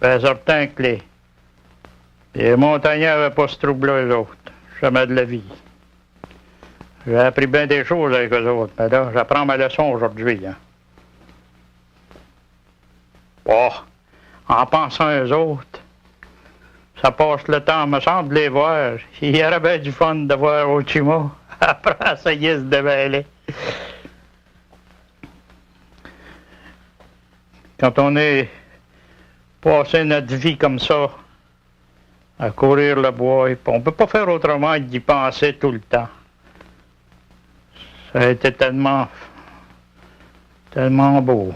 Ben, certain que les montagnais n'avaient pas ce trouble-là, eux autres. Jamais de la vie. J'ai appris bien des choses avec eux autres, mais là, j'apprends ma leçon aujourd'hui. Hein. Oh, en pensant à eux autres, ça passe le temps, me semble, de les voir. Il y aurait bien du fun de voir Ochima après essayer de se démêler. Quand on est passé notre vie comme ça, à courir le bois, on ne peut pas faire autrement que d'y penser tout le temps. Ça a été tellement beau.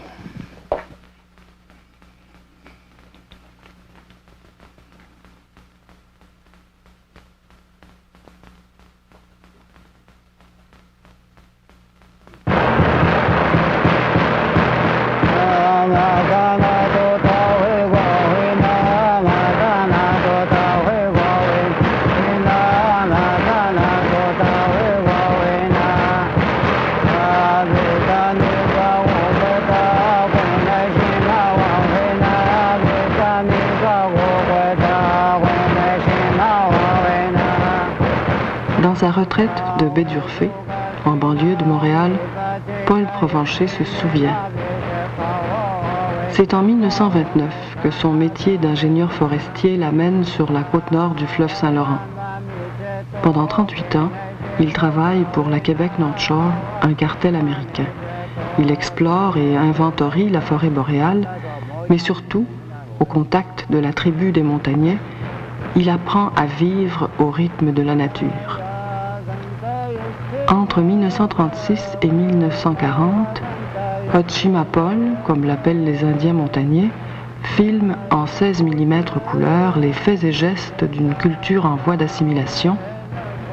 Dans sa retraite de Baie d'Urfé, en banlieue de Montréal, Paul Provencher se souvient. C'est en 1929 que son métier d'ingénieur forestier l'amène sur la côte nord du fleuve Saint-Laurent. Pendant 38 ans, il travaille pour la Québec North Shore, un cartel américain. Il explore et inventorie la forêt boréale, mais surtout, au contact de la tribu des montagnais, il apprend à vivre au rythme de la nature. Entre 1936 et 1940, Ochima Paul, comme l'appellent les Indiens montagnais, filme en 16 mm couleur les faits et gestes d'une culture en voie d'assimilation,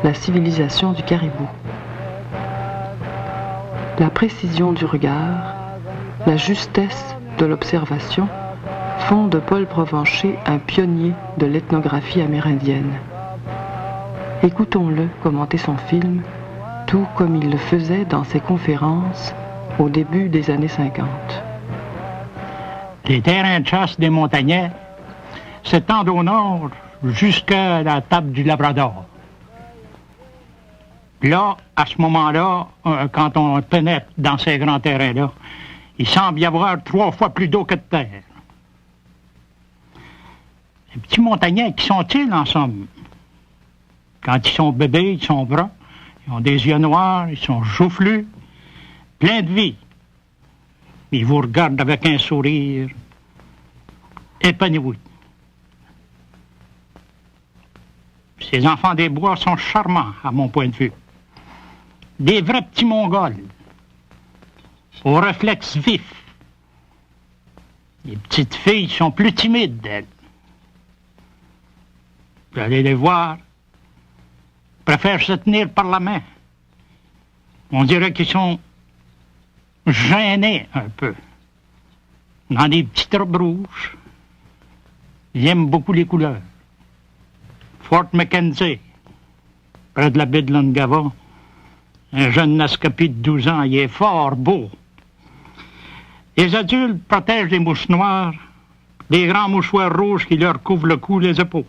la civilisation du caribou. La précision du regard, la justesse de l'observation font de Paul Provencher un pionnier de l'ethnographie amérindienne. Écoutons-le commenter son film, tout comme il le faisait dans ses conférences au début des années 50. Les terrains de chasse des montagnais s'étendent au nord jusqu'à la table du Labrador. Là, à ce moment-là, quand on pénètre dans ces grands terrains-là, il semble y avoir 3 fois plus d'eau que de terre. Les petits montagnais, qui sont-ils ensemble? Quand ils sont bébés, ils sont bruns, ils ont des yeux noirs, ils sont joufflus, pleins de vie. Ils vous regardent avec un sourire épanoui. Ces enfants des bois sont charmants, à mon point de vue. Des vrais petits Mongols, aux réflexes vifs. Les petites filles sont plus timides d'elles. Vous allez les voir, préfèrent se tenir par la main. On dirait qu'ils sont gênés un peu. Dans des petites robes rouges. Ils aiment beaucoup les couleurs. Fort Mackenzie, près de la baie de Lungava, un jeune Naskapi de 12 ans, il est fort beau. Les adultes protègent les mouches noires, des grands mouchoirs rouges qui leur couvrent le cou et les épaules.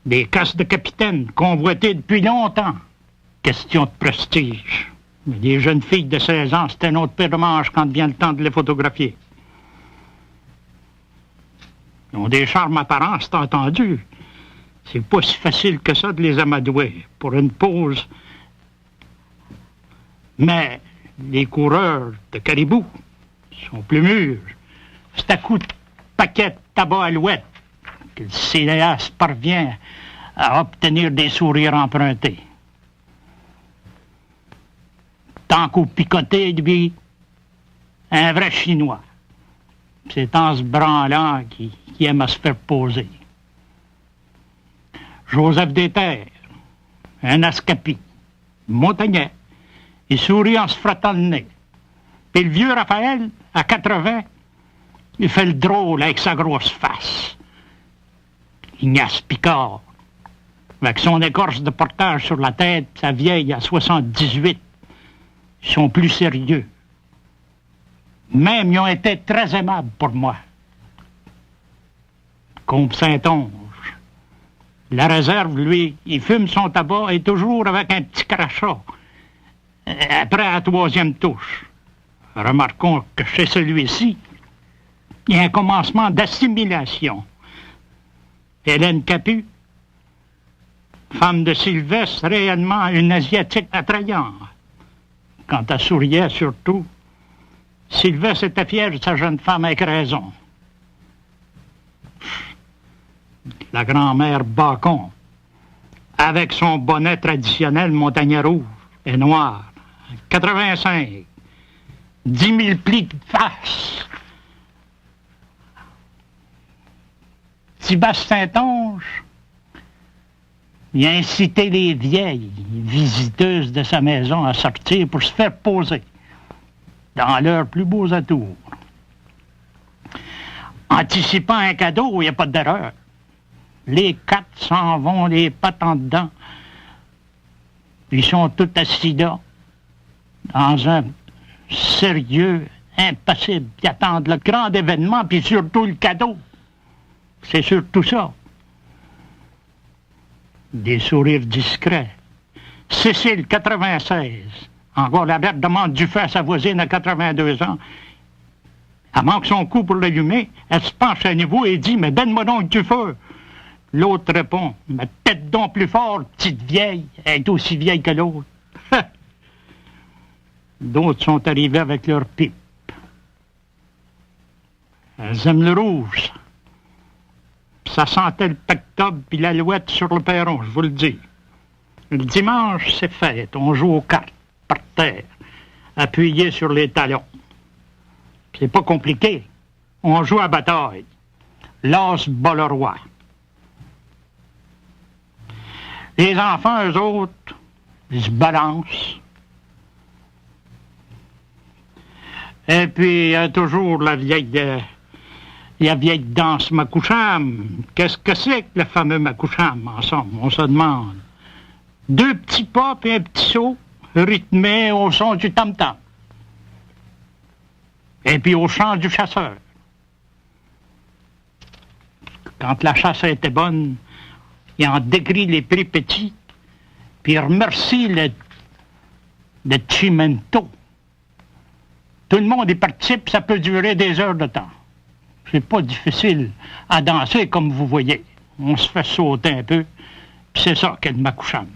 Des casques de capitaine convoités depuis longtemps. Question de prestige. Mais les jeunes filles de 16 ans, c'est un autre paire de manches quand vient le temps de les photographier. Ils ont des charmes apparents, c'est entendu. C'est pas si facile que ça de les amadouer pour une pause. Mais les coureurs de caribou sont plus mûrs. C'est à coup de paquet de tabac alouette que le cinéaste parvient à obtenir des sourires empruntés. Tant qu'au picoté, lui, un vrai Chinois. C'est en se branlant qui aime à se faire poser. Joseph Déterre, un Ascapi, montagnais, il sourit en se frottant le nez. Puis le vieux Raphaël, à 80, il fait le drôle avec sa grosse face. Ignace Picard, avec son écorce de portage sur la tête, sa vieille à 78, ils sont plus sérieux. Même, ils ont été très aimables pour moi. Combe-Saint-Onge. La réserve, lui, il fume son tabac et toujours avec un petit crachat. Après la troisième touche. Remarquons que chez celui-ci, il y a un commencement d'assimilation. Hélène Capu, femme de Sylvestre, réellement une Asiatique attrayante. Quand elle souriait, surtout, Sylvestre était fier de sa jeune femme avec raison. La grand-mère Bacon, avec son bonnet traditionnel montagnais rouge et noir, 85, 10 000 plis de face. Sébastien-Saint-Onge, il a incité les vieilles visiteuses de sa maison à sortir pour se faire poser dans leurs plus beaux atours. Anticipant un cadeau, il n'y a pas d'erreur. Les quatre s'en vont, les pattes en dedans. Ils sont tous assis là, dans un sérieux, impossible, qui attendent le grand événement, puis surtout le cadeau. C'est surtout ça. Des sourires discrets. Cécile, 96. Encore la bête demande du feu à sa voisine à 82 ans. Elle manque son coup pour l'allumer. Elle se penche à niveau et dit « Mais donne-moi donc du feu !» L'autre répond « Mais pète donc plus fort, petite vieille. Elle est aussi vieille que l'autre. » D'autres sont arrivés avec leur pipe. Elles aiment le rouge. Ça sentait le pectobre puis l'alouette sur le perron, je vous le dis. Le dimanche, c'est fête. On joue aux cartes, par terre, appuyé sur les talons. C'est pas compliqué. On joue à bataille. L'as bat le roi. Les enfants, eux autres, ils se balancent. Et puis, il y a toujours la vieille danse Makoucham. Qu'est-ce que c'est que le fameux Makoucham, en somme? On se demande. 2 petits pas et un petit saut rythmés au son du tam-tam. Et puis au chant du chasseur. Quand la chasse était bonne, il en décrit les plus petits, puis il remercie le chimento. Tout le monde y participe, ça peut durer des heures de temps. C'est pas difficile à danser, comme vous voyez. On se fait sauter un peu, puis c'est ça qu'est le Makoucham.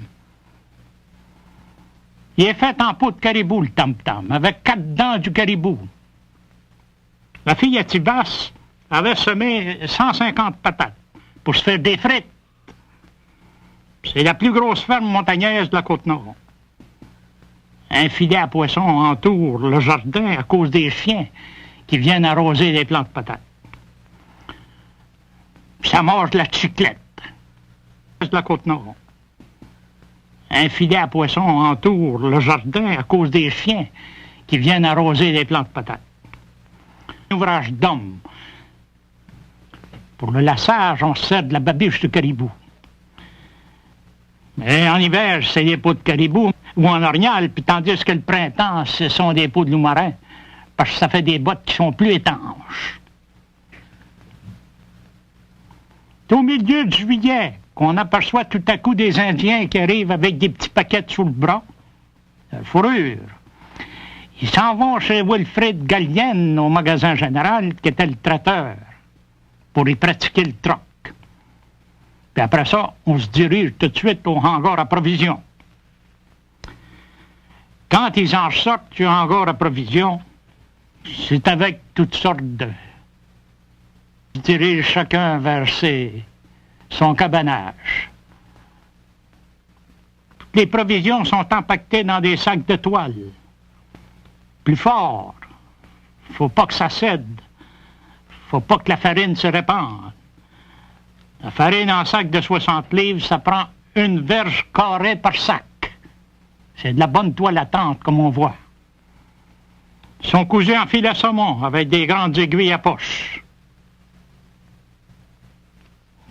Il est fait en peau de caribou, le tam-tam, avec 4 dents du caribou. La fille à Tibas avait semé 150 patates pour se faire des frites. C'est la plus grosse ferme montagneuse de la Côte-Nord. Un filet à poissons entoure le jardin à cause des chiens qui viennent arroser les plants de patates. Ça mange de la chiclette de la Côte-Nord. Un filet à poissons entoure le jardin à cause des chiens qui viennent arroser les plants de patates. Un ouvrage d'homme. Pour le lassage, on se sert de la babiche de caribou. Mais en hiver, c'est des peaux de caribou ou en orignal, puis tandis que le printemps, ce sont des peaux de loup-marin, parce que ça fait des bottes qui sont plus étanches. C'est au milieu de juillet qu'on aperçoit tout à coup des Indiens qui arrivent avec des petits paquets sous le bras, fourrure. Ils s'en vont chez Wilfrid Gallienne, au magasin général, qui était le traiteur, pour y pratiquer le troc. Puis après ça, on se dirige tout de suite au hangar à provisions. Quand ils en sortent du hangar à provisions, c'est avec toutes sortes de... Ils se dirigent chacun vers son cabanage. Les provisions sont empaquetées dans des sacs de toile. Plus fort. Faut pas que ça cède. Faut pas que la farine se répande. La farine en sac de 60 livres, ça prend 1 verge carrée par sac. C'est de la bonne toile à tente, comme on voit. Ils sont cousus en fil à saumon, avec des grandes aiguilles à poche.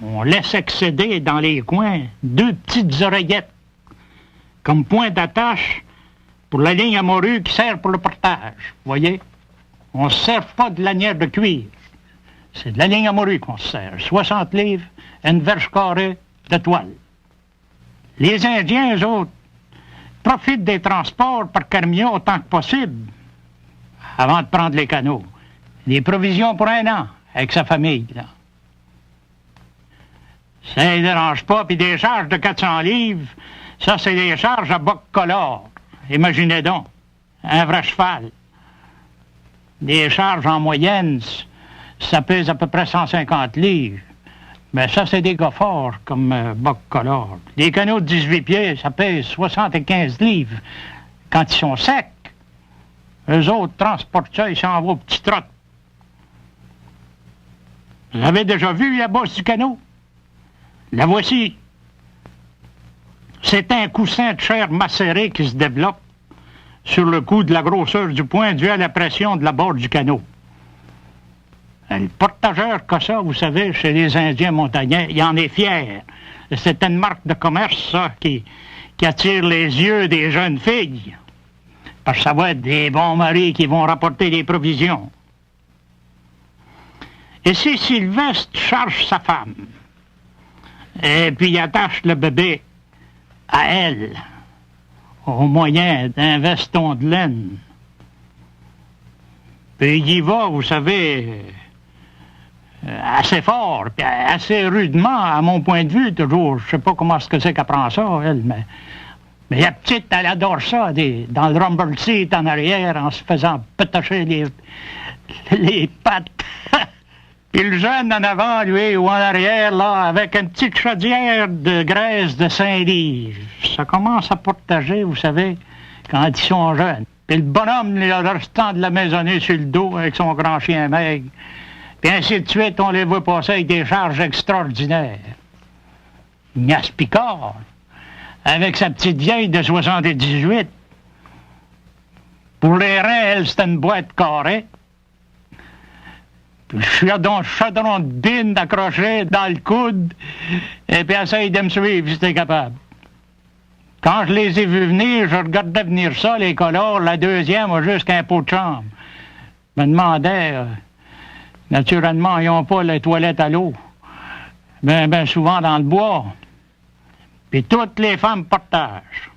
On laisse excéder dans les coins 2 petites oreillettes, comme point d'attache pour la ligne à morue qui sert pour le portage. Vous voyez? On ne sert pas de lanière de cuir. C'est de la ligne à morue qu'on se sert. 60 livres, une verge carrée de toile. Les Indiens, eux autres, profitent des transports par camion autant que possible avant de prendre les canaux. Des provisions pour un an avec sa famille, là. Ça ne dérange pas. Puis des charges de 400 livres, ça, c'est des charges à boc color. Imaginez donc, un vrai cheval. Des charges en moyenne, ça pèse à peu près 150 livres. Mais ça, c'est des gars forts comme boc color. Des canaux de 18 pieds, ça pèse 75 livres. Quand ils sont secs, eux autres transportent ça, ils s'en vont au petit trot. Vous avez déjà vu la bosse du canot? La voici. C'est un coussin de chair macérée qui se développe sur le coup de la grosseur du poing dû à la pression de la bord du canot. Le portageur que ça, vous savez, chez les Indiens montagnais, il en est fier. C'est une marque de commerce, ça, qui attire les yeux des jeunes filles. Parce que ça va être des bons maris qui vont rapporter des provisions. Et si Sylvestre charge sa femme, et puis il attache le bébé à elle, au moyen d'un veston de laine, puis il y va, vous savez, assez fort, puis assez rudement, à mon point de vue, toujours. Je sais pas comment est-ce que c'est qu'elle prend ça, elle, mais la petite, elle adore ça, dans le rumble seat en arrière, en se faisant pétacher les pattes. Puis le jeune en avant, lui, ou en arrière, là, avec une petite chaudière de graisse de 5 livres. Ça commence à portager, vous savez, quand ils sont jeunes. Puis le bonhomme, le restant de la maisonnée sur le dos, avec son grand chien maigre. Puis ainsi de suite, on les voit passer avec des charges extraordinaires. Ignace Picard, avec sa petite vieille de 78. Pour les reins, elle, c'était une boîte carrée. Puis le chaudron de bine accroché dans le coude, et puis essaye de me suivre si t'es capable. Quand je les ai vus venir, je regardais venir ça, les colors, la deuxième a juste qu'un pot de chambre. Je me demandais, naturellement, ils n'ont pas les toilettes à l'eau. Ben souvent dans le bois. Puis toutes les femmes portages.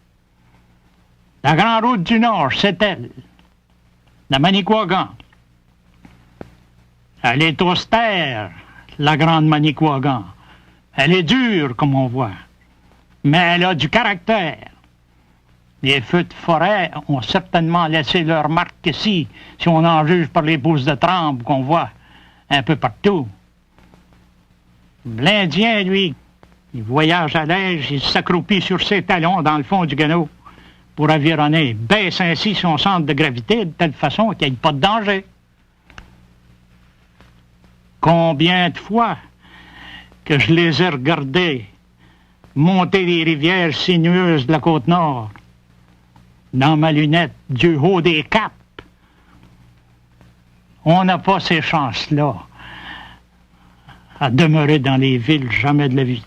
La grande route du Nord, c'est elle. La Manicouagan. Elle est austère, la grande Manicouagan. Elle est dure, comme on voit. Mais elle a du caractère. Les feux de forêt ont certainement laissé leur marque ici, si on en juge par les pousses de trempe qu'on voit un peu partout. L'Indien, lui, il voyage à l'aise, il s'accroupit sur ses talons dans le fond du canot pour avironner, baisse ainsi son centre de gravité de telle façon qu'il n'y ait pas de danger. Combien de fois que je les ai regardés monter les rivières sinueuses de la Côte-Nord, dans ma lunette, du haut des caps. On n'a pas ces chances-là à demeurer dans les villes, jamais de la vie.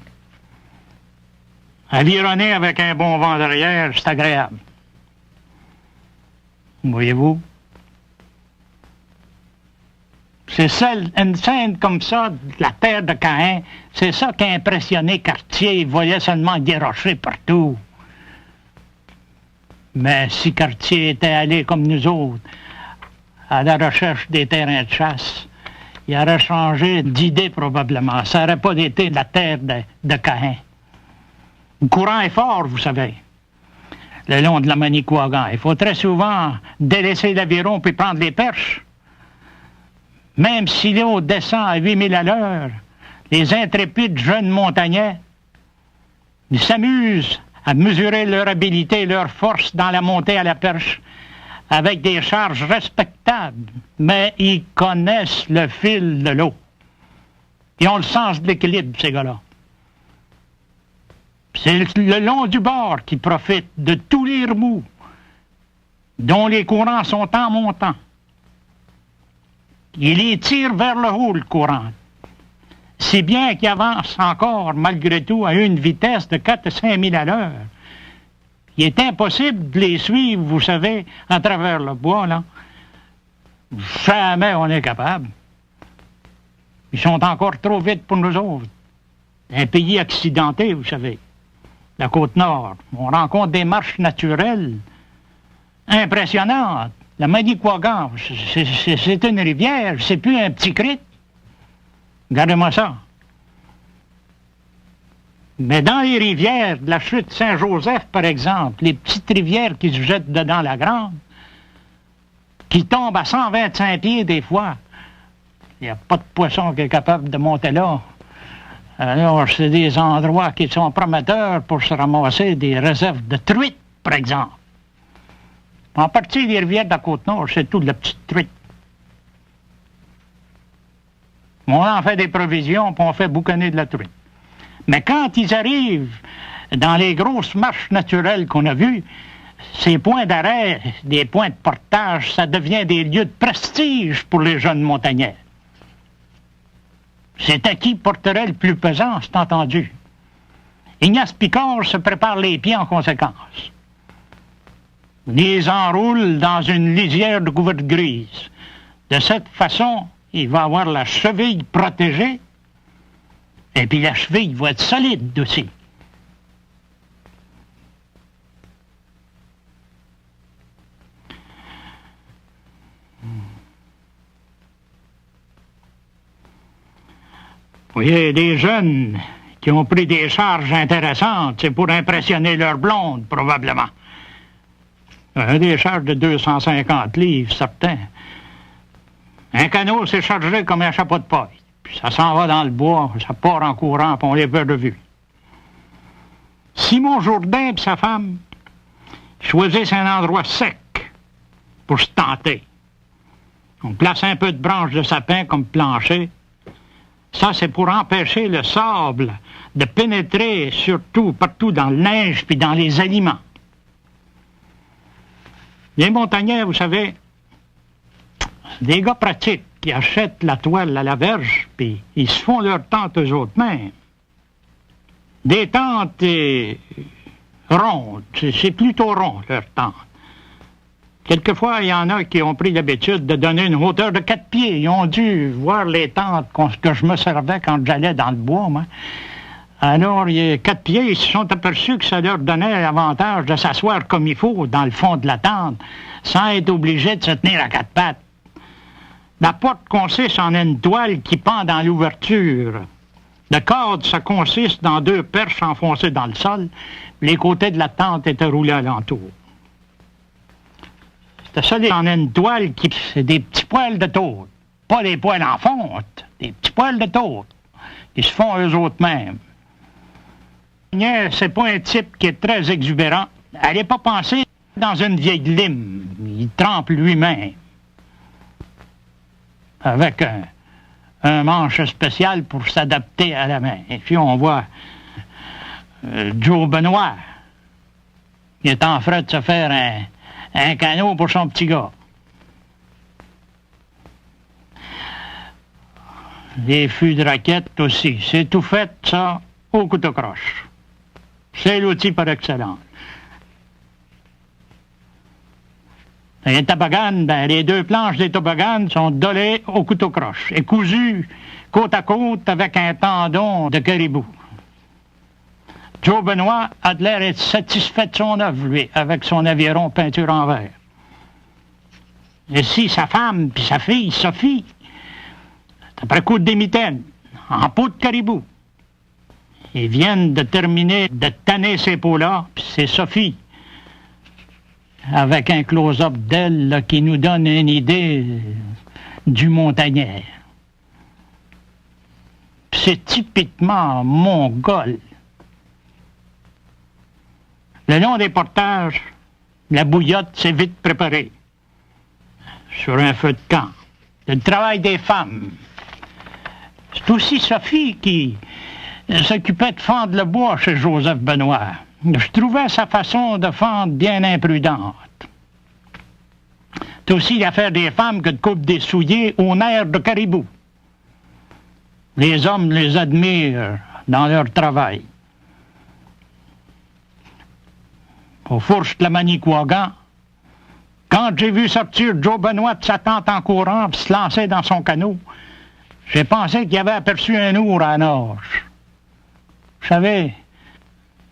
Avironner avec un bon vent derrière, c'est agréable. Voyez-vous? C'est ça, une scène comme ça, de la terre de Caen, c'est ça qui a impressionné Cartier. Il voyait seulement des rochers partout. Mais si Cartier était allé comme nous autres, à la recherche des terrains de chasse, il aurait changé d'idée probablement. Ça n'aurait pas été la terre de Caen. Le courant est fort, vous savez, le long de la Manicouagan. Il faut très souvent délaisser l'aviron puis prendre les perches. Même si l'eau descend à 8000 à l'heure, les intrépides jeunes montagnais, ils s'amusent à mesurer leur habileté et leur force dans la montée à la perche avec des charges respectables, mais ils connaissent le fil de l'eau. Ils ont le sens de l'équilibre, ces gars-là. C'est le long du bord qui profite de tous les remous dont les courants sont en montant. Il les tire vers le haut, le courant. Si bien qu'il avance encore, malgré tout, à une vitesse de 4 à 5 000 à l'heure. Il est impossible de les suivre, vous savez, à travers le bois, là. Jamais on est capable. Ils sont encore trop vite pour nous autres. Un pays accidenté, vous savez. La Côte-Nord. On rencontre des marches naturelles impressionnantes. La Manicouagan, c'est une rivière, c'est plus un petit crit. Regardez-moi ça. Mais dans les rivières de la chute Saint-Joseph, par exemple, les petites rivières qui se jettent dedans la grande, qui tombent à 125 pieds des fois, il n'y a pas de poisson qui est capable de monter là. Alors, c'est des endroits qui sont prometteurs pour se ramasser des réserves de truites, par exemple. En partie, les rivières de la Côte-Nord, c'est tout de la petite truite. On en fait des provisions, puis on fait boucanner de la truite. Mais quand ils arrivent dans les grosses marches naturelles qu'on a vues, ces points d'arrêt, des points de portage, ça devient des lieux de prestige pour les jeunes montagnards. C'est à qui porterait le plus pesant, c'est entendu. Ignace Picard se prépare les pieds en conséquence. Il les enroule dans une lisière de couverte grise. De cette façon, il va avoir la cheville protégée, et puis la cheville va être solide aussi. Vous voyez, des jeunes qui ont pris des charges intéressantes, c'est pour impressionner leur blonde, probablement. Des charges de 250 livres, certains. Un canot, c'est chargé comme un chapeau de paille. Puis ça s'en va dans le bois, ça part en courant, puis on les perd de vue. Simon Jourdain et sa femme choisissent un endroit sec pour se tenter. On place un peu de branches de sapin comme plancher. Ça, c'est pour empêcher le sable de pénétrer surtout partout dans le neige puis dans les aliments. Les montagnards, vous savez, des gars pratiques qui achètent la toile à la verge, puis ils se font leur tente eux autres mêmes. Des tentes rondes, c'est plutôt rond, leur tente. Quelquefois, il y en a qui ont pris l'habitude de donner une hauteur de 4 pieds. Ils ont dû voir les tentes que je me servais quand j'allais dans le bois, moi. Alors, il y a 4 pieds, ils se sont aperçus que ça leur donnait l'avantage de s'asseoir comme il faut dans le fond de la tente, sans être obligés de se tenir à 4 pattes. La porte consiste en une toile qui pend dans l'ouverture. Le cadre, ça consiste dans 2 perches enfoncées dans le sol. Les côtés de la tente étaient roulés alentour. C'est ça, en une toile qui... C'est des petits poils de tôle. Pas des poils en fonte, des petits poils de tôle. Ils se font eux autres mêmes. C'est pas un type qui est très exubérant. Elle n'est pas pensée dans une vieille lime. Il trempe lui-même. Avec un manche spécial pour s'adapter à la main. Et puis on voit Joe Benoît, qui est en train de se faire un canot pour son petit gars. Les fûts de raquette aussi. C'est tout fait, ça, au couteau-croche. C'est l'outil par excellence. Les toboganes, ben, les 2 planches des toboganes sont dolées au couteau-croche et cousues côte à côte avec un tendon de caribou. Joe Benoît a de l'air d'être satisfait de son œuvre, lui, avec son aviron peinture en verre. Et si sa femme puis sa fille, Sophie, après coup de mitaines, en peau de caribou, ils viennent de terminer de tanner ces peaux-là, puis c'est Sophie, avec un close-up d'elle là, qui nous donne une idée du montagnard. C'est typiquement mongol. Le long des portages, la bouillotte s'est vite préparée sur un feu de camp. C'est le travail des femmes. C'est aussi Sophie qui s'occupait de fendre le bois chez Joseph Benoît. Je trouvais sa façon de fendre bien imprudente. C'est aussi l'affaire des femmes que de coupe des souliers au nerf de caribou. Les hommes les admirent dans leur travail. Aux fourches de la Manicouagan, quand j'ai vu sortir Joe Benoît de sa tente en courant et se lancer dans son canot, J'ai pensé qu'il y avait aperçu un ours à la nage. Vous savez,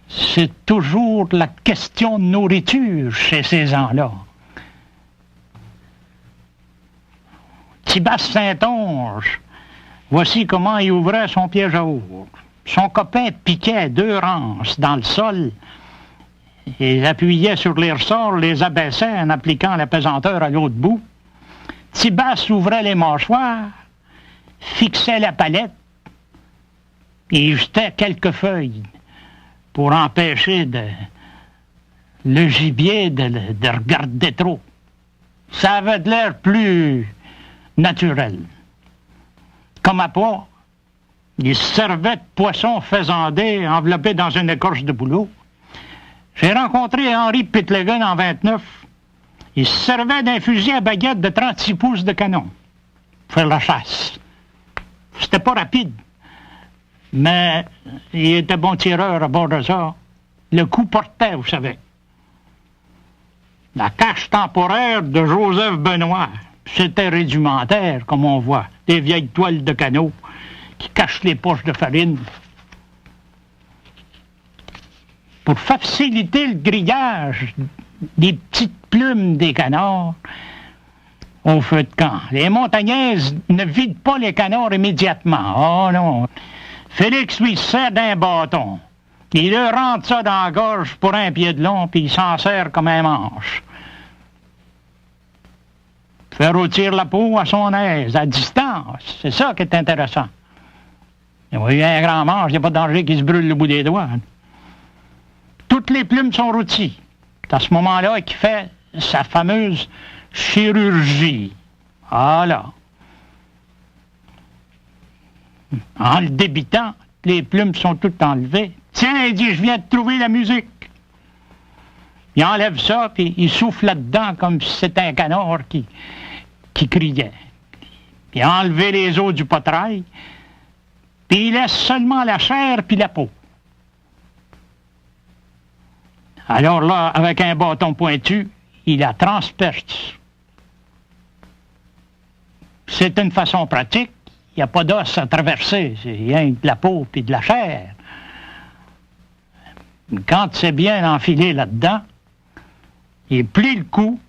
c'est toujours la question de nourriture chez ces gens-là. Tibas Saint-Onge, voici comment il ouvrait son piège à ours. Son copain piquait 2 rances dans le sol et appuyait sur les ressorts, les abaissait en appliquant la pesanteur à l'autre bout. Tibas ouvrait les mâchoires, fixait la palette et jetait quelques feuilles pour empêcher le gibier de regarder trop. Ça avait de l'air plus naturel. Comme à pas, il se servait de poisson faisandé enveloppé dans une écorce de bouleau. J'ai rencontré Henri Pitligan en 29. Il se servait d'un fusil à baguette de 36 pouces de canon pour faire la chasse. C'était pas rapide, mais il était bon tireur à bord de ça. Le coup portait, vous savez. La cache temporaire de Joseph Benoît, c'était rudimentaire, comme on voit. Des vieilles toiles de canot qui cachent les poches de farine. Pour faciliter le grillage des petites plumes des canards au feu de camp. Les montagnaises ne vident pas les canards immédiatement. Oh non. Félix lui sert d'un bâton. Il leur rentre ça dans la gorge pour un pied de long, puis il s'en sert comme un manche. Faire rôtir la peau à son aise, à distance. C'est ça qui est intéressant. Il y a un grand manche, il n'y a pas de danger qu'il se brûle le bout des doigts. Toutes les plumes sont rôties. C'est à ce moment-là qu'il fait sa fameuse chirurgie. Voilà. En le débitant, les plumes sont toutes enlevées. Tiens, il dit, je viens de trouver la musique. Il enlève ça, puis il souffle là-dedans comme si c'était un canard qui criait. Il a enlevé les os du poitrail, puis il laisse seulement la chair puis la peau. Alors là, avec un bâton pointu, il la transperce. C'est une façon pratique. Il n'y a pas d'os à traverser. C'est rien que de la peau puis de la chair. Quand c'est bien enfilé là-dedans, il plie le cou.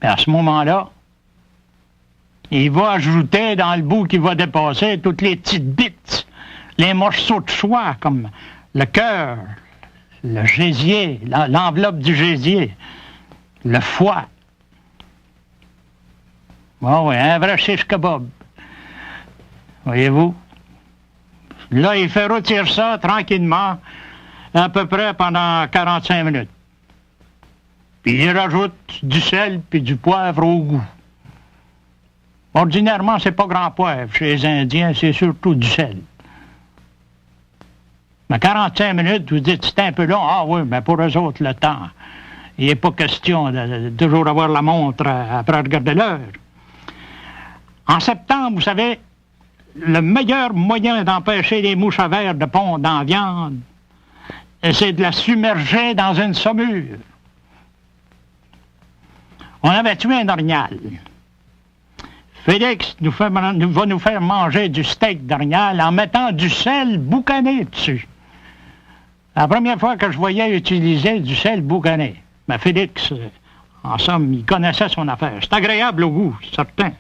Et à ce moment-là, il va ajouter dans le bout qui va dépasser toutes les petites bites, les morceaux de soie comme le cœur, le gésier, l'enveloppe du gésier, le foie. Oh oui, un vrai shish kebab. Voyez-vous? Là, il fait rôtir ça tranquillement, à peu près pendant 45 minutes. Puis il rajoute du sel puis du poivre au goût. Ordinairement, c'est pas grand poivre. Chez les Indiens, c'est surtout du sel. Mais 45 minutes, vous dites, c'est un peu long. Ah oui, mais pour eux autres, le temps. Il n'est pas question de toujours avoir la montre après regarder l'heure. En septembre, vous savez, le meilleur moyen d'empêcher les mouches à verre de pondre dans la viande, c'est de la submerger dans une saumure. On avait tué un orignal. Félix va nous faire manger du steak d'orignal en mettant du sel boucané dessus. La première fois que je voyais utiliser du sel boucané. Mais Félix, en somme, il connaissait son affaire. C'est agréable au goût, certain.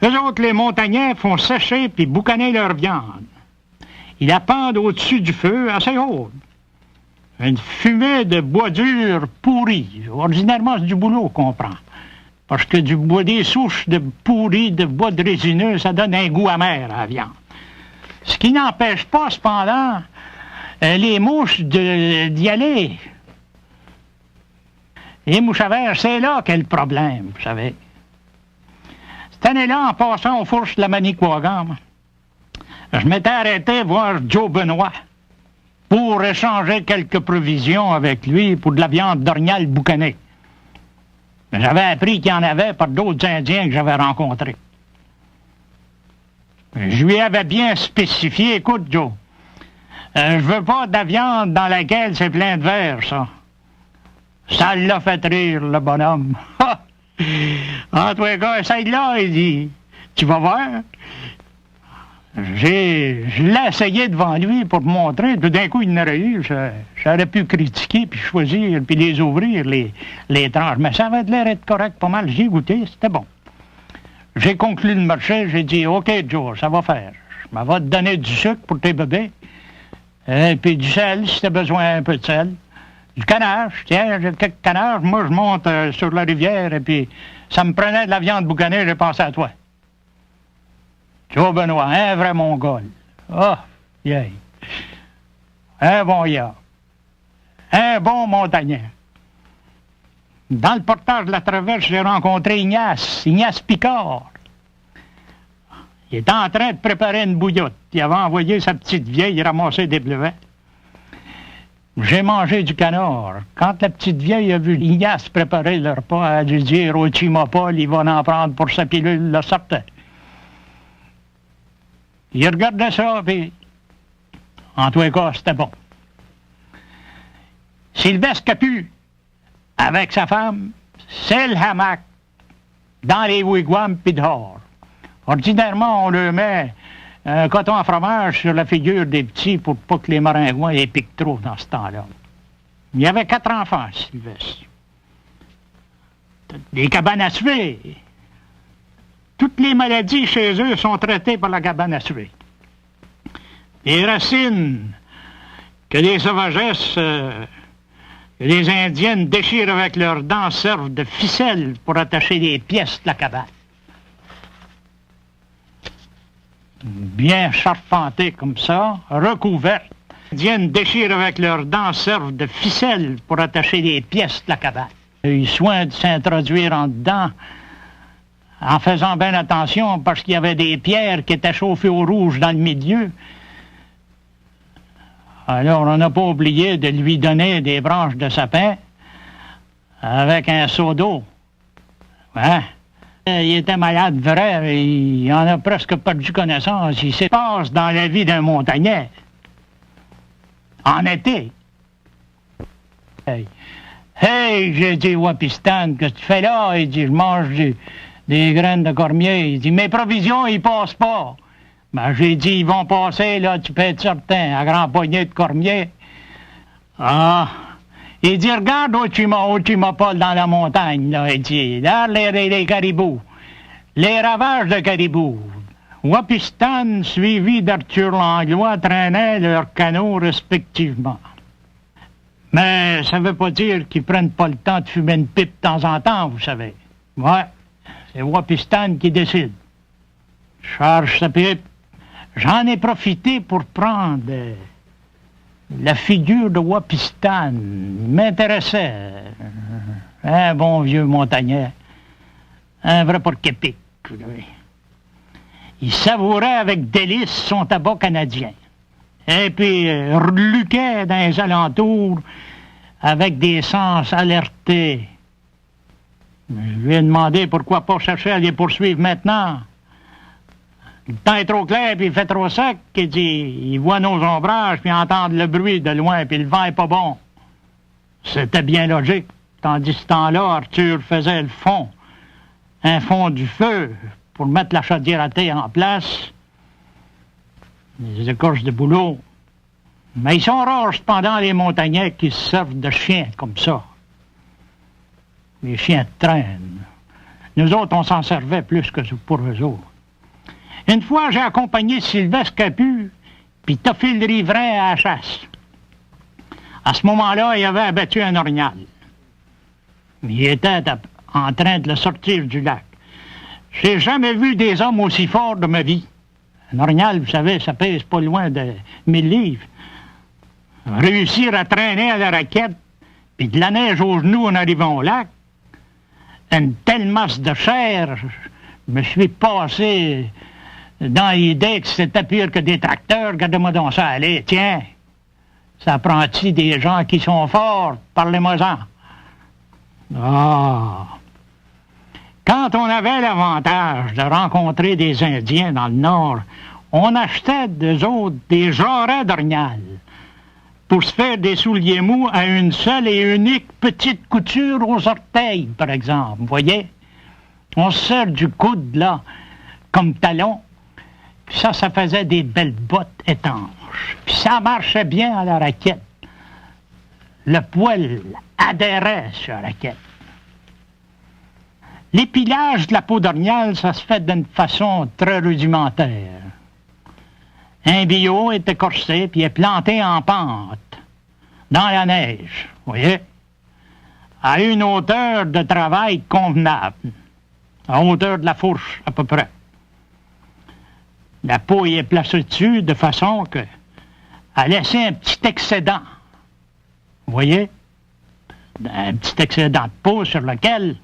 Eux autres, les montagnais, font sécher puis boucaner leur viande. Ils la pendent au-dessus du feu, assez haute. Une fumée de bois dur pourri. Ordinairement, c'est du boulot qu'on prend. Parce que des souches de pourri, de bois de résineux, ça donne un goût amer à la viande. Ce qui n'empêche pas, cependant, les mouches d'y aller. Les mouches à verre, c'est là qu'est le problème, vous savez. Cette année-là, en passant aux fourches de la Manicouagan, je m'étais arrêté voir Joe Benoît pour échanger quelques provisions avec lui pour de la viande d'orignal boucanée. J'avais appris qu'il y en avait par d'autres Indiens que j'avais rencontrés. Je lui avais bien spécifié, écoute Joe, je veux pas de la viande dans laquelle c'est plein de verre, ça. Ça l'a fait rire, le bonhomme. En tous les cas, essaye là, il dit, tu vas voir. Je l'ai essayé devant lui pour te montrer. Tout d'un coup, il n'aurait eu. J'aurais pu critiquer, puis choisir, puis les ouvrir, les tranches. Mais ça avait l'air d'être correct pas mal. J'ai goûté, c'était bon. J'ai conclu le marché, j'ai dit, OK, Joe, ça va faire. Je m'en vais te donner du sucre pour tes bébés. Et puis du sel, si tu as besoin un peu de sel. Du canage, tiens, j'ai quelques canages. Moi, je monte sur la rivière, et puis ça me prenait de la viande boucannée, j'ai pensé à toi. Joe Benoît, un vrai Mongol. Oh, yeah. Un bon gars. Un bon montagnard. Dans le portage de la traverse, j'ai rencontré Ignace Picard. Il était en train de préparer une bouillotte. Il avait envoyé sa petite vieille ramasser des bleuets. J'ai mangé du canard. Quand la petite vieille a vu Ignace préparer le repas, elle a dû dire au Chimopol, il va en prendre pour sa pilule, le sortait. Il regardait ça, puis en tous les cas, c'était bon. Sylvestre Capu, avec sa femme, c'est le hamac dans les wigwams puis dehors. Ordinairement, on leur met un coton à fromage sur la figure des petits pour pas que les maringouins les piquent trop dans ce temps-là. Il y avait 4 enfants, Sylvestre. Des cabanes à suer. Toutes les maladies chez eux sont traitées par la cabane à suer. Les racines que les sauvagesses, que les Indiennes déchirent avec leurs dents servent de ficelle pour attacher les pièces de la cabane. Bien charpentées comme ça, recouvertes. Les Indiennes déchirent avec leurs dents servent de ficelle pour attacher les pièces de la cabane. Ils ont eu soin de s'introduire en dedans en faisant bien attention, parce qu'il y avait des pierres qui étaient chauffées au rouge dans le milieu. Alors, on n'a pas oublié de lui donner des branches de sapin avec un seau d'eau. Hein? Il était malade vrai, il en a presque perdu connaissance. Il se passe dans la vie d'un montagnais. En été. Hey, j'ai dit, Wapistan, qu'est-ce que tu fais là? Il dit, je mange des graines de cormier. Il dit, mes provisions, ils passent pas. Ben, j'ai dit, ils vont passer, là, tu peux être certain, à grand poignet de cormier. Ah! Il dit, regarde au Chimopol dans la montagne, là, il dit, là, les caribous. Les ravages de caribous. Wapistan, suivi d'Arthur Langlois, traînaient leurs canaux respectivement. Mais ça veut pas dire qu'ils prennent pas le temps de fumer une pipe de temps en temps, vous savez. Ouais. C'est Wapistan qui décide. Charge sa pipe. J'en ai profité pour prendre la figure de Wapistan. Il m'intéressait. Un bon vieux montagnais. Un vrai porc-épic. Il savourait avec délice son tabac canadien. Et puis, reluquait dans les alentours avec des sens alertés. Je lui ai demandé pourquoi pas chercher à les poursuivre maintenant. Le temps est trop clair, puis il fait trop sec. Il dit, il voit nos ombrages, puis entend le bruit de loin, puis le vent est pas bon. C'était bien logique. Tandis que ce temps-là, Arthur faisait le fond. Un fond du feu pour mettre la chaudière à thé en place. Les écorces de bouleau. Mais ils sont rares, cependant, les montagnais qui se servent de chiens comme ça. Les chiens traînent. Nous autres, on s'en servait plus que pour eux autres. Une fois, j'ai accompagné Sylvestre Capu, puis Tophile Riverain à la chasse. À ce moment-là, il avait abattu un orignal. Il était en train de le sortir du lac. J'ai jamais vu des hommes aussi forts de ma vie. Un orignal, vous savez, ça pèse pas loin de 1000 livres. Réussir à traîner à la raquette, puis de la neige aux genoux en arrivant au lac, une telle masse de chair, je me suis passé dans l'idée que c'était pire que des tracteurs. Regardez-moi donc ça aller. Tiens, ça prend-il des gens qui sont forts? Parlez-moi-en. Ah! Quand on avait l'avantage de rencontrer des Indiens dans le Nord, on achetait d'eux autres des jarrets d'orignal pour se faire des souliers mous à une seule et unique petite couture aux orteils, par exemple, vous voyez? On se sert du coude, là, comme talon. Puis ça faisait des belles bottes étanches. Puis ça marchait bien à la raquette. Le poil adhérait sur la raquette. L'épilage de la peau d'orignal, ça se fait d'une façon très rudimentaire. Un billot est écorcé, puis est planté en pente, dans la neige, vous voyez, à une hauteur de travail convenable, à hauteur de la fourche, à peu près. La peau y est placée dessus de façon à laisser un petit excédent, vous voyez, un petit excédent de peau sur lequel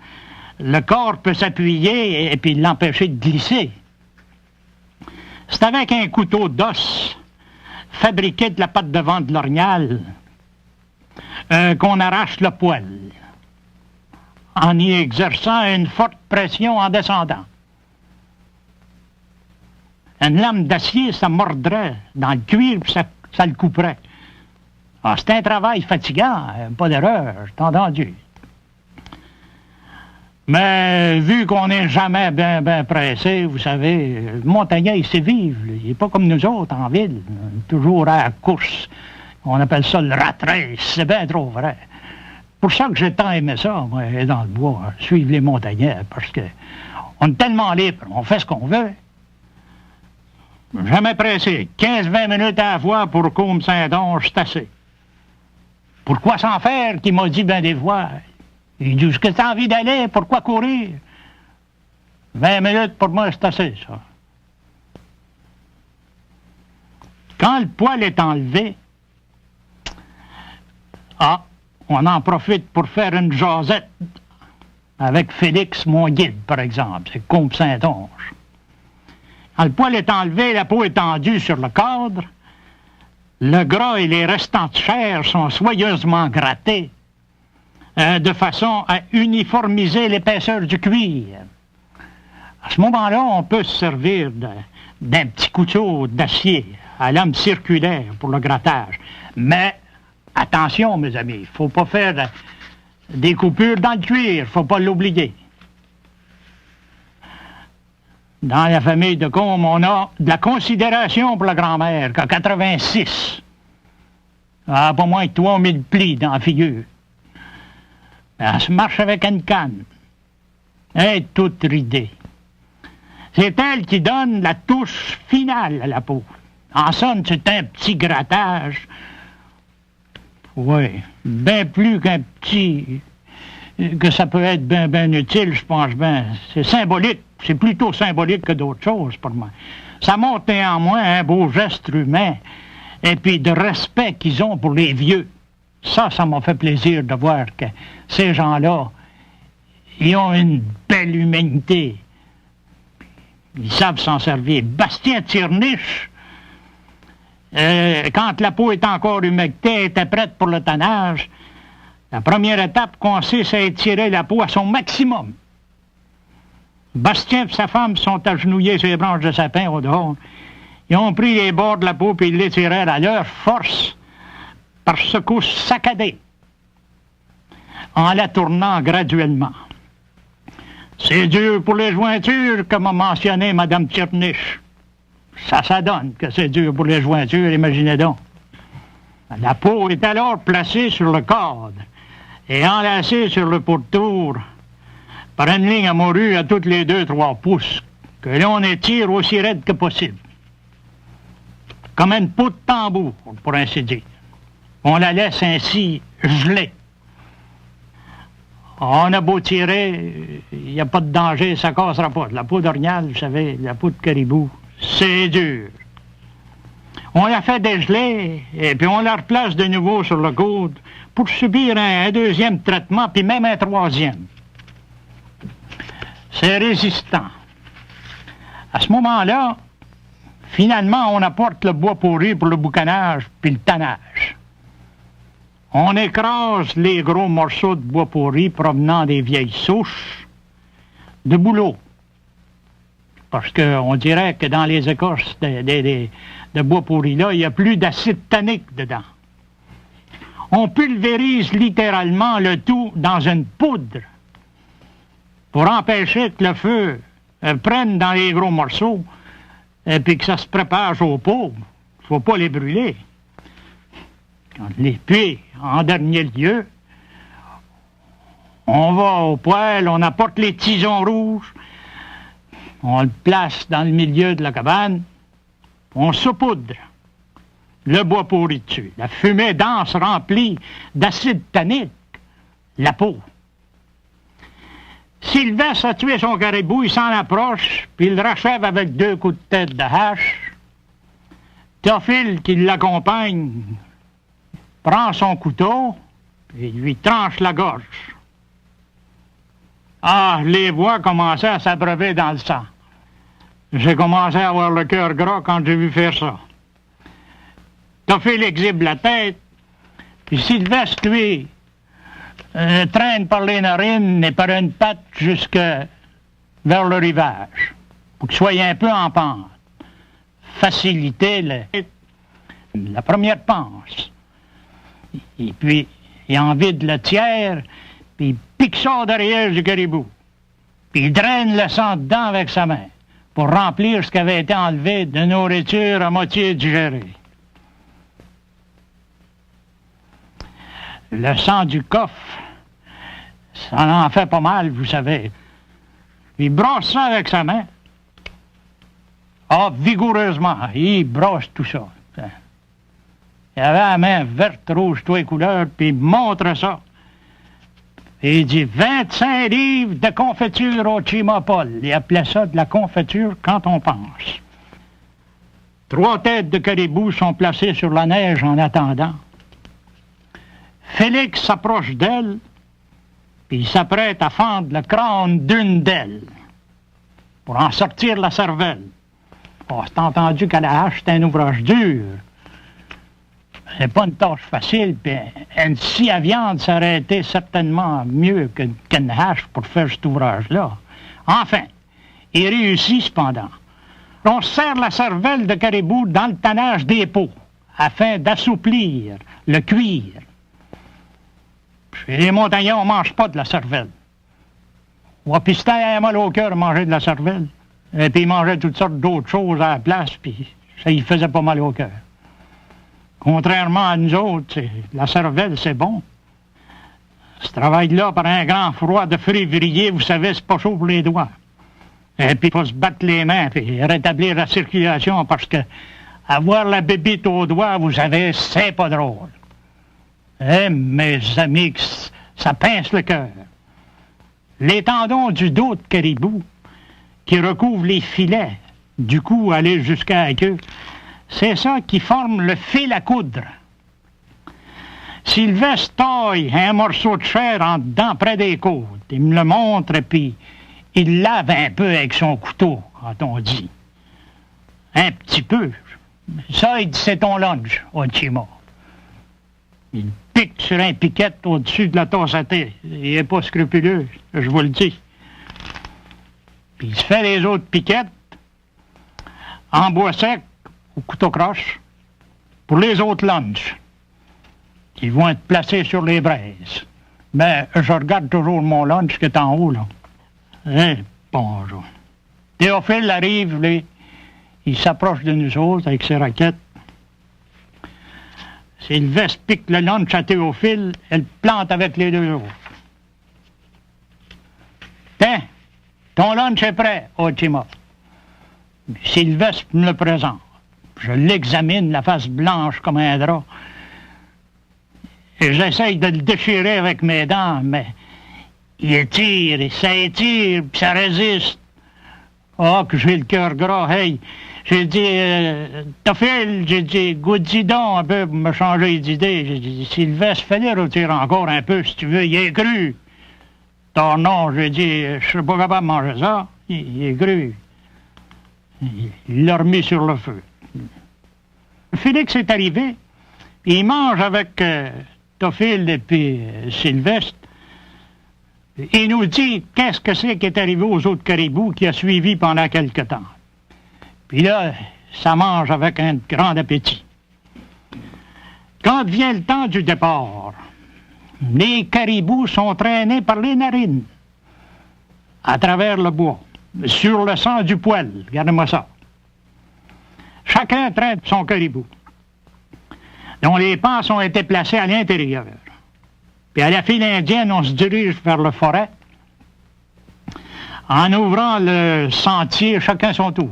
le corps peut s'appuyer et puis l'empêcher de glisser. C'est avec un couteau d'os fabriqué de la pâte de vent de l'orignal qu'on arrache le poil, en y exerçant une forte pression en descendant. Une lame d'acier, ça mordrait dans le cuir, puis ça le couperait. Ah, c'est un travail fatigant, pas d'erreur, j'ai entendu. Mais vu qu'on n'est jamais bien pressé, vous savez, le montagnais, il sait vivre. Il n'est pas comme nous autres en ville, toujours à la course. On appelle ça le rat race, c'est bien trop vrai. Pour ça que j'ai tant aimé ça, moi, dans le bois, suivre les montagnais, parce que on est tellement libre, on fait ce qu'on veut. Jamais pressé. 15-20 minutes à la fois pour Côme-Saint-Onge, c'est assez. Pourquoi s'en faire, qui m'a dit ben des fois? Il dit, est-ce que tu as envie d'aller? Pourquoi courir? 20 minutes, pour moi, c'est assez, ça. Quand le poil est enlevé, on en profite pour faire une jasette avec Félix, mon guide, par exemple. C'est Côme-Saint-Onge. Quand le poil est enlevé, la peau est tendue sur le cadre, le gras et les restants de chair sont soigneusement grattés, de façon à uniformiser l'épaisseur du cuir. À ce moment-là, on peut se servir d'un petit couteau d'acier à lame circulaire pour le grattage. Mais attention, mes amis, il ne faut pas faire des coupures dans le cuir, il ne faut pas l'oublier. Dans la famille de Côme, on a de la considération pour la grand-mère, qu'à 86. Pas moins de 3000 plis dans la figure. Elle se marche avec une canne. Elle est toute ridée. C'est elle qui donne la touche finale à la peau. En somme, c'est un petit grattage. Oui, bien plus qu'un petit... que ça peut être bien utile, je pense bien. C'est symbolique. C'est plutôt symbolique que d'autres choses pour moi. Ça montre néanmoins un beau geste humain et puis de respect qu'ils ont pour les vieux. Ça m'a fait plaisir de voir que ces gens-là, ils ont une belle humanité. Ils savent s'en servir. Bastien Tirniche, quand la peau est encore humectée, était prête pour le tannage, la première étape consiste à étirer la peau à son maximum. Bastien et sa femme sont agenouillés sur les branches de sapin au dehors. Ils ont pris les bords de la peau et ils l'étirèrent à leur force par secousses saccadées, en la tournant graduellement. C'est dur pour les jointures, comme a mentionné Mme Tirniche. Ça donne que c'est dur pour les jointures, imaginez donc. La peau est alors placée sur le cadre et enlacée sur le pourtour par une ligne à morue à toutes les 2-3 pouces, que l'on étire aussi raide que possible. Comme une peau de tambour, pour ainsi dire. On la laisse ainsi gelée. On a beau tirer, il n'y a pas de danger, ça ne cassera pas. La peau d'orignal, vous savez, la peau de caribou, c'est dur. On la fait dégeler, et puis on la replace de nouveau sur le coude pour subir un deuxième traitement, puis même un troisième. C'est résistant. À ce moment-là, finalement, on apporte le bois pourri pour le boucanage puis le tannage. On écrase les gros morceaux de bois pourri provenant des vieilles souches de bouleau. Parce qu'on dirait que dans les écorces de bois pourri-là, il n'y a plus d'acide tannique dedans. On pulvérise littéralement le tout dans une poudre pour empêcher que le feu prenne dans les gros morceaux et puis que ça se prépare au pauvre. Il ne faut pas les brûler. Puis, en dernier lieu, on va au poêle, on apporte les tisons rouges, on le place dans le milieu de la cabane, on saupoudre le bois pourri dessus. La fumée dense remplie d'acide tannique la peau. Sylvestre a tué son caribou, il s'en approche, puis il le rachève avec 2 coups de tête de hache. Théophile, qui l'accompagne, prend son couteau et lui tranche la gorge. Ah, les voix commençaient à s'abreuver dans le sang. J'ai commencé à avoir le cœur gras quand j'ai vu faire ça. Théophile exhibe la tête, puis Sylvestre, lui, traîne par les narines et par une patte jusque vers le rivage, pour qu'il soit un peu en pente. Faciliter la première panse. Et puis, il en vide le tiers, puis il pique ça derrière du caribou. Puis il draine le sang dedans avec sa main, pour remplir ce qui avait été enlevé de nourriture à moitié digérée. Le sang du coffre, ça en fait pas mal, vous savez. Il brosse ça avec sa main. Ah, vigoureusement, il brosse tout ça. Il avait la main verte, rouge, toutes les couleurs, puis il montre ça. Et il dit 25 livres de confiture au Chimapol. Il appelait ça de la confiture quand on pense. 3 têtes de caribou sont placées sur la neige en attendant. Félix s'approche d'elle, puis il s'apprête à fendre le crâne d'une d'elles pour en sortir la cervelle. Oh, c'est entendu qu'à la hache, c'est un ouvrage dur. C'est pas une tâche facile, puis une scie à viande, ça aurait été certainement mieux qu'une hache pour faire cet ouvrage-là. Enfin, il réussit cependant. On serre la cervelle de caribou dans le tannage des peaux, afin d'assouplir le cuir. Chez les montagnons, on ne mange pas de la cervelle. Wapistin a mal au cœur à manger de la cervelle. Et puis il mangeait toutes sortes d'autres choses à la place, puis ça lui faisait pas mal au cœur. Contrairement à nous autres, la cervelle, c'est bon. Ce travail-là, par un grand froid de février, vous savez, c'est pas chaud pour les doigts. Et puis il faut se battre les mains, puis rétablir la circulation, parce que avoir la bébite au doigt, vous savez, c'est pas drôle. Eh, mes amis, ça pince le cœur. Les tendons du dos de caribou, qui recouvrent les filets, du cou aller jusqu'à la queue, c'est ça qui forme le fil à coudre. Sylvestre taille un morceau de chair en dedans près des côtes. Il me le montre et puis il lave un peu avec son couteau, quand on dit. Un petit peu. Ça, il dit, c'est ton lunch, Ochima. Il pique sur un piquet au-dessus de la tasse à thé. Il n'est pas scrupuleux, je vous le dis. Puis il se fait les autres piquettes en bois sec, au couteau croche, pour les autres lunchs, qui vont être placés sur les braises. Mais je regarde toujours mon lunch qui est en haut, là. Eh, bonjour. Théophile arrive, lui, il s'approche de nous autres avec ses raquettes. Sylvestre pique le lunch à Théophile, elle plante avec les 2 autres. Tiens, ton lunch est prêt, Ochima. Sylvestre me le présente. Je l'examine, la face blanche comme un drap. Et j'essaye de le déchirer avec mes dents, mais il étire, et ça étire, puis ça résiste. Oh, que j'ai le cœur gras, hey! J'ai dit, Théophile, j'ai dit, goûte-y donc un peu pour me changer d'idée. J'ai dit, Sylvestre, fais-le rôtir encore un peu si tu veux, il est cru. Non, j'ai dit, je suis pas capable de manger ça, il est cru. Il l'a remis sur le feu. Félix est arrivé, il mange avec Théophile et puis Sylvestre. Il nous dit qu'est-ce que c'est qui est arrivé aux autres caribous qui a suivi pendant quelque temps. Puis là, ça mange avec un grand appétit. Quand vient le temps du départ, les caribous sont traînés par les narines. à travers le bois, sur le sang du poêle. Regardez-moi ça. Chacun traite son caribou, dont les panses ont été placées à l'intérieur. Puis à la file indienne, on se dirige vers le forêt, en ouvrant le sentier, chacun son tour.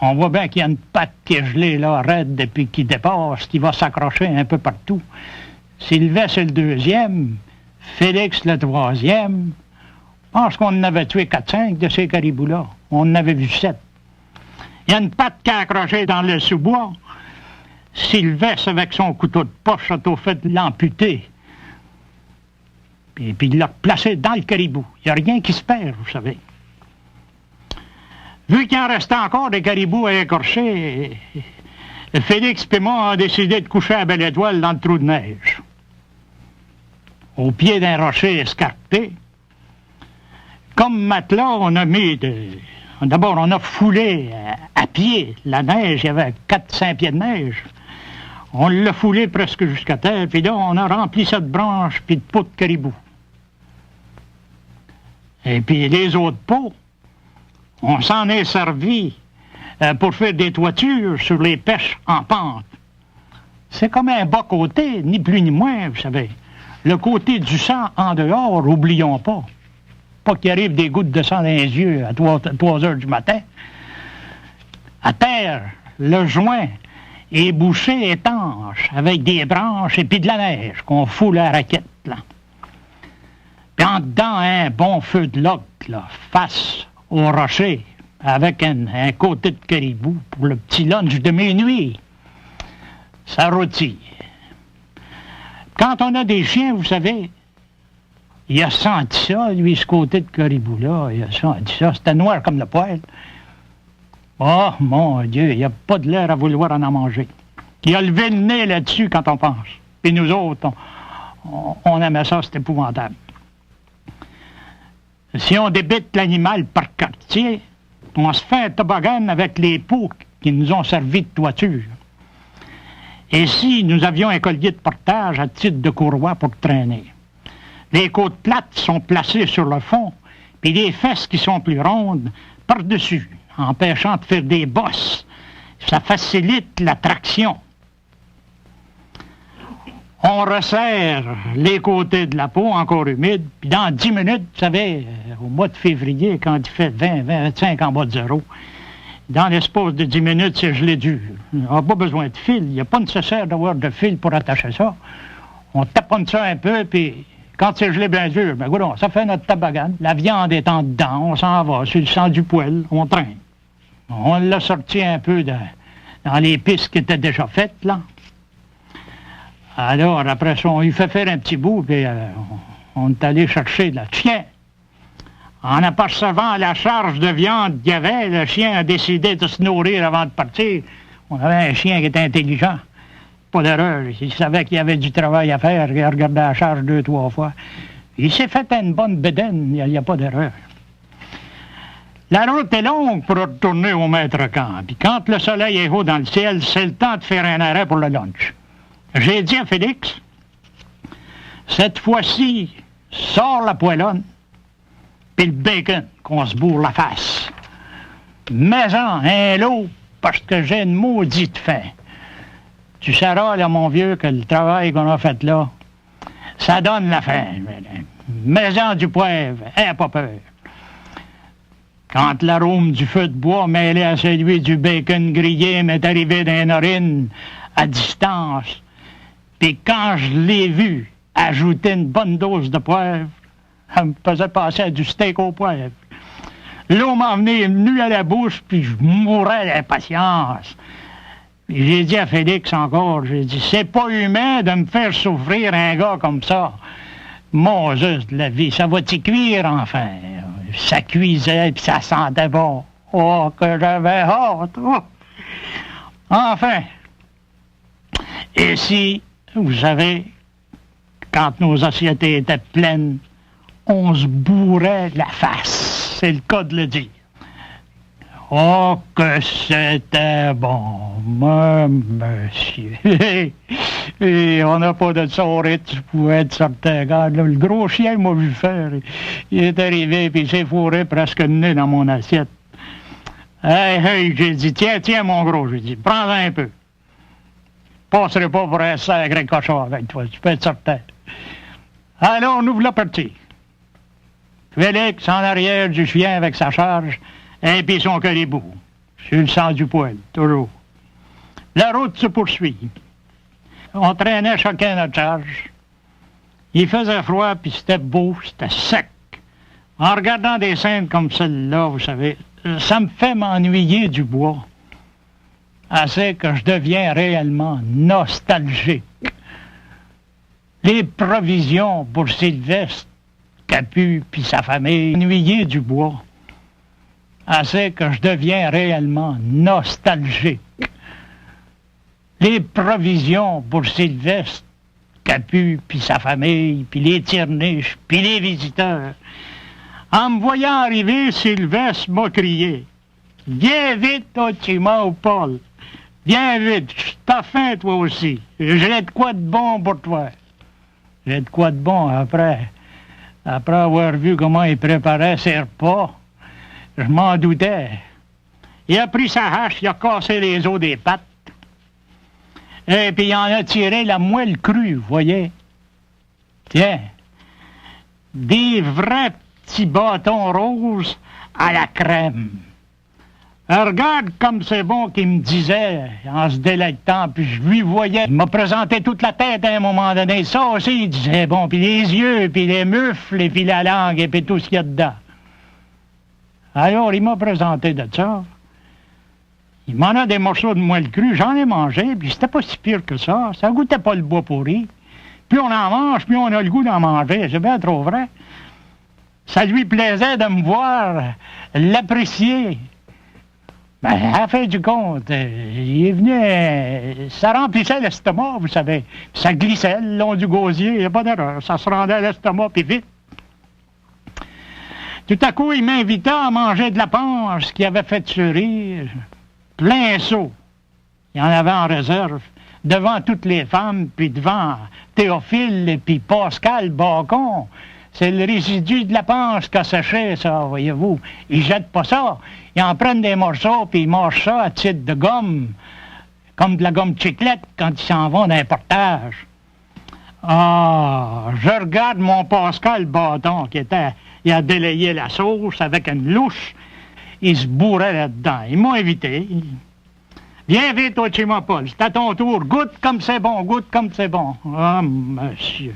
On voit bien qu'il y a une patte qui est gelée, là, raide, et puis qui dépasse, qui va s'accrocher un peu partout. Sylvestre, c'est le deuxième. Félix, le troisième. Je pense qu'on en avait tué 4-5 de ces caribous-là. On en avait vu 7. Il y a une patte qui a accroché dans le sous-bois. Sylvestre, avec son couteau de poche, a tout fait l'amputer. Et puis il l'a placé dans le caribou. Il n'y a rien qui se perd, vous savez. Vu qu'il en restait encore des caribous à écorcher, Félix et moi a décidé de coucher à Belle Étoile dans le trou de neige. Au pied d'un rocher escarpé. Comme matelas, on a mis d'abord, on a foulé à pied la neige. Il y avait 4-5 pieds de neige. On l'a foulé presque jusqu'à terre. Puis là, on a rempli ça de branches puis de peaux de caribou. Et puis les autres peaux, on s'en est servi pour faire des toitures sur les pêches en pente. C'est comme un bas-côté, ni plus ni moins, vous savez. Le côté du sang en dehors, oublions pas. Pas qu'il arrive des gouttes de sang dans les yeux à 3 heures du matin. À terre, le joint est bouché étanche, avec des branches et puis de la neige qu'on fout la raquette, là. Puis en dedans, un bon feu de loc, là, face au rocher, avec un côté de caribou pour le petit lunch de minuit. Ça rôtit. Quand on a des chiens, vous savez, il a senti ça, lui, ce côté de caribou-là, il a senti ça. C'était noir comme le poêle. Oh, mon Dieu, il n'y a pas de l'air à vouloir en manger. Il a levé le nez là-dessus quand on pense. Et nous autres, on aimait ça, c'est épouvantable. Si on débite l'animal par quartier, on se fait un toboggan avec les peaux qui nous ont servi de toiture. Et si nous avions un collier de portage à titre de courroie pour traîner. Les côtes plates sont placées sur le fond, puis les fesses qui sont plus rondes par-dessus, empêchant de faire des bosses. Ça facilite la traction. On resserre les côtés de la peau encore humides, puis dans 10 minutes, vous savez, au mois de février, quand il fait 20-25 en bas de zéro, dans l'espace de 10 minutes, c'est gelé dur. On n'a pas besoin de fil. Il n'y a pas nécessaire d'avoir de fil pour attacher ça. On taponne ça un peu, puis quand c'est gelé bien dur, ben voilà, ça fait notre tabagan. La viande est en dedans, on s'en va sur le sang du poêle, on traîne. On l'a sorti un peu dans les pistes qui étaient déjà faites, là. Alors, après ça, on lui fait faire un petit bout, puis on est allé chercher de la chien. En apercevant la charge de viande qu'il y avait, le chien a décidé de se nourrir avant de partir. On avait un chien qui était intelligent. Pas d'erreur. Il savait qu'il y avait du travail à faire. Il a regardé la charge 2-3 fois. Il s'est fait une bonne bédaine. Il n'y a pas d'erreur. La route est longue pour retourner au maître-camp. Puis quand le soleil est haut dans le ciel, c'est le temps de faire un arrêt pour le lunch. J'ai dit à Félix, cette fois-ci, sors la poêlonne, puis le bacon, qu'on se bourre la face. Mets-en un lot, parce que j'ai une maudite faim. Tu sauras, là, mon vieux, que le travail qu'on a fait là, ça donne la faim. Mets-en du poivre, aie pas peur. Quand l'arôme du feu de bois mêlé à celui du bacon grillé m'est arrivé dans les narines à distance, puis quand je l'ai vu ajouter une bonne dose de poivre, ça me faisait passer à du steak au poivre. L'eau m'en venue à la bouche, puis je mourais d'impatience. J'ai dit à Félix encore, j'ai dit, c'est pas humain de me faire souffrir un gars comme ça. Mon juste, la vie, ça va t'y cuire enfin. Ça cuisait, puis ça sentait bon. Oh, que j'avais hâte. Oh. Enfin. Et si, vous savez, quand nos assiettes étaient pleines, on se bourrait la face. C'est le cas de le dire. Oh, que c'était bon, mon monsieur. Et on n'a pas de ça au Ritz, vous pouvez être certain. Regarde, là, le gros chien m'a vu faire. Il est arrivé, puis il s'est fourré presque le nez dans mon assiette. Hey, j'ai dit, tiens, mon gros, j'ai dit, prends-en un peu. Je passerai pas pour un sacré cochon avec toi, tu peux être certain. Alors, on ouvre la partie. Félix, en arrière du chien avec sa charge, et puis son caribou, sur le sang du poêle, toujours. La route se poursuit. On traînait chacun notre charge. Il faisait froid, puis c'était beau, c'était sec. En regardant des scènes comme celle-là, vous savez, ça me fait m'ennuyer du bois. Assez que je deviens réellement nostalgique. Les provisions pour Sylvestre, Capu, puis sa famille, ennuyés du bois. Assez que je deviens réellement nostalgique. Les provisions pour Sylvestre, Capu, puis sa famille, puis les tire-niches, puis les visiteurs. En me voyant arriver, Sylvestre m'a crié « Viens vite, Ochima ou Paul! Viens vite, t'as faim toi aussi. J'ai de quoi de bon pour toi. » J'ai de quoi de bon après avoir vu comment il préparait ses repas. Je m'en doutais. Il a pris sa hache, il a cassé les os des pattes. Et puis il en a tiré la moelle crue, vous voyez. Tiens, des vrais petits bâtons roses à la crème. Regarde comme c'est bon qu'il me disait en se délectant, puis je lui voyais. Il m'a présenté toute la tête à un moment donné. Ça aussi, il disait bon, puis les yeux, puis les mufles, et puis la langue, et puis tout ce qu'il y a dedans. Alors, il m'a présenté de ça. Il m'en a des morceaux de moelle crue, j'en ai mangé, puis c'était pas si pire que ça. Ça goûtait pas le bois pourri. Puis on en mange, puis on a le goût d'en manger. C'est bien trop vrai. Ça lui plaisait de me voir l'apprécier. Ben, à la fin du compte, il est venu, ça remplissait l'estomac, vous savez. Ça glissait le long du gosier, il n'y a pas d'erreur. Ça se rendait à l'estomac, puis vite. Tout à coup, il m'invitait à manger de la panse qu'il avait fait rire. Plein seau. Il y en avait en réserve. Devant toutes les femmes, puis devant Théophile, et puis Pascal Bacon. C'est le résidu de la panse qu'a séché, ça, voyez-vous. Ils jettent pas ça. Ils en prennent des morceaux, puis ils mangent ça à titre de gomme, comme de la gomme chiclette quand ils s'en vont d'un portage. Ah, je regarde mon Pascal Bâton il a délayé la sauce avec une louche. Il se bourrait là-dedans. Ils m'ont invité. Viens vite, Ochima Paul, c'est à ton tour. Goûte comme c'est bon, goûte comme c'est bon. Ah, monsieur.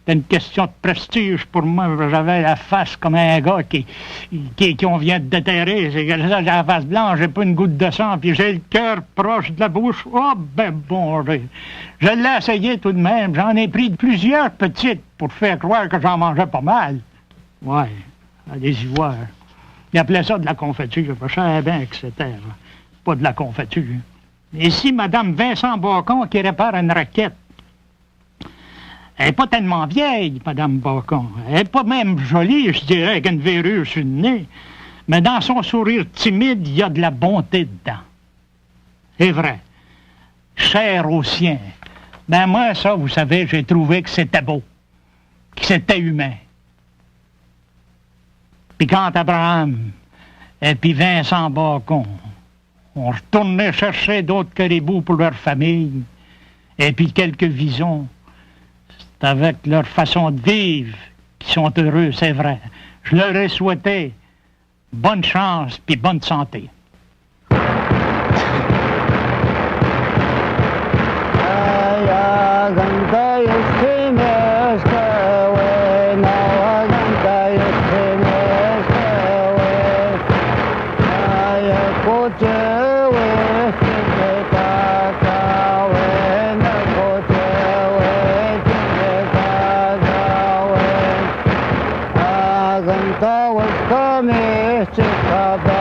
C'est une question de prestige pour moi. J'avais la face comme un gars qu'on vient de déterrer. C'est que ça, j'ai la face blanche, j'ai pas une goutte de sang, puis j'ai le cœur proche de la bouche. Oh, ben bon, je l'ai essayé tout de même. J'en ai pris plusieurs petites pour faire croire que j'en mangeais pas mal. Ouais, allez-y voir. Ils appelaient ça de la confiture. Je savais bien que c'était pas de la confiture. Et si Mme Vincent Bacon qui répare une raquette, elle n'est pas tellement vieille, Mme Bacon. Elle n'est pas même jolie, je dirais, avec une verrure sur le nez. Mais dans son sourire timide, il y a de la bonté dedans. C'est vrai. Cher au sien. Ben moi, ça, vous savez, j'ai trouvé que c'était beau. Que c'était humain. Puis quand Abraham et puis Vincent Bacon ont retourné chercher d'autres caribous pour leur famille, et puis quelques visons, c'est avec leur façon de vivre qu'ils sont heureux, c'est vrai. Je leur ai souhaité bonne chance puis bonne santé. Chicago.